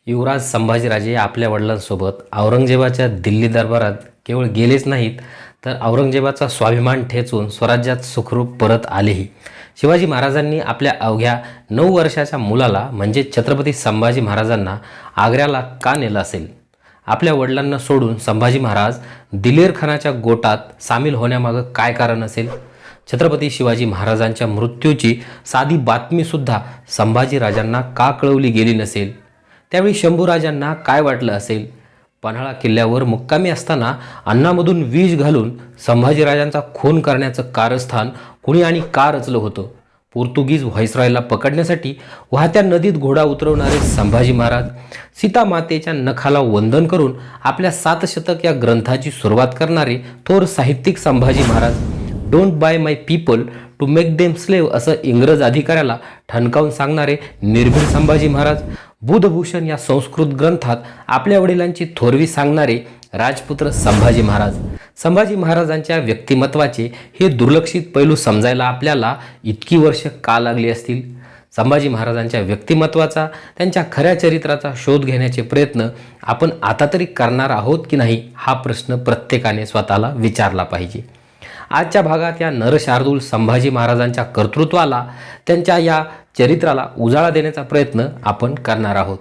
युवराज संभाजीराजे आपल्या वडिलांसोबत औरंगजेबाच्या दिल्ली दरबारात केवळ गेलेच नाहीत, तर औरंगजेबाचा स्वाभिमान ठेचून स्वराज्यात सुखरूप परत आलेही. शिवाजी महाराजांनी आपल्या अवघ्या 9 वर्षाच्या मुलाला म्हणजे छत्रपती संभाजी महाराजांना आग्र्याला का नेलं असेल? आपल्या वडिलांना सोडून संभाजी महाराज दिलेर खानाच्या गोटात सामील होण्यामागं काय कारण असेल? छत्रपती शिवाजी महाराजांच्या मृत्यूची साधी बातमीसुद्धा संभाजीराजांना का कळवली गेली नसेल? त्यावेळी शंभूराजांना काय वाटलं असेल? पन्हाळा किल्ल्यावर मुक्कामी असताना अन्नामधून विष घालून संभाजीराजांचा खून करण्याचं कारस्थान कुणी आणि का रचलं होतं? पोर्तुगीज व्हाईसरॉयला पकडण्यासाठी वाहत्या नदीत घोडा उतरवणारे संभाजी महाराज, सीतामातेच्या नखाला वंदन करून आपल्या 7 शतक या ग्रंथाची सुरुवात करणारे थोर साहित्यिक Sambhaji Maharaj, don't buy my people to make them slave असं इंग्रज अधिकाऱ्याला ठणकावून सांगणारे निर्भीड संभाजी महाराज, बुधभूषण या संस्कृत ग्रंथात आपल्या वडिलांची थोरवी सांगणारे राजपुत्र संभाजी महाराज. संभाजी महाराजांच्या व्यक्तिमत्वाचे हे दुर्लक्षित पैलू समजायला आपल्याला इतकी वर्ष का लागली असतील? संभाजी महाराजांच्या व्यक्तिमत्वाचा, त्यांच्या खऱ्या चरित्राचा शोध घेण्याचे प्रयत्न आपण आता तरी करणार आहोत की नाही, हा प्रश्न प्रत्येकाने स्वतःला विचारला पाहिजे. आजच्या भागात या नरशार्दूल संभाजी महाराजांच्या कर्तृत्वाला, त्यांच्या या चरित्राला उजाळा देण्याचा प्रयत्न आपण करणार आहोत.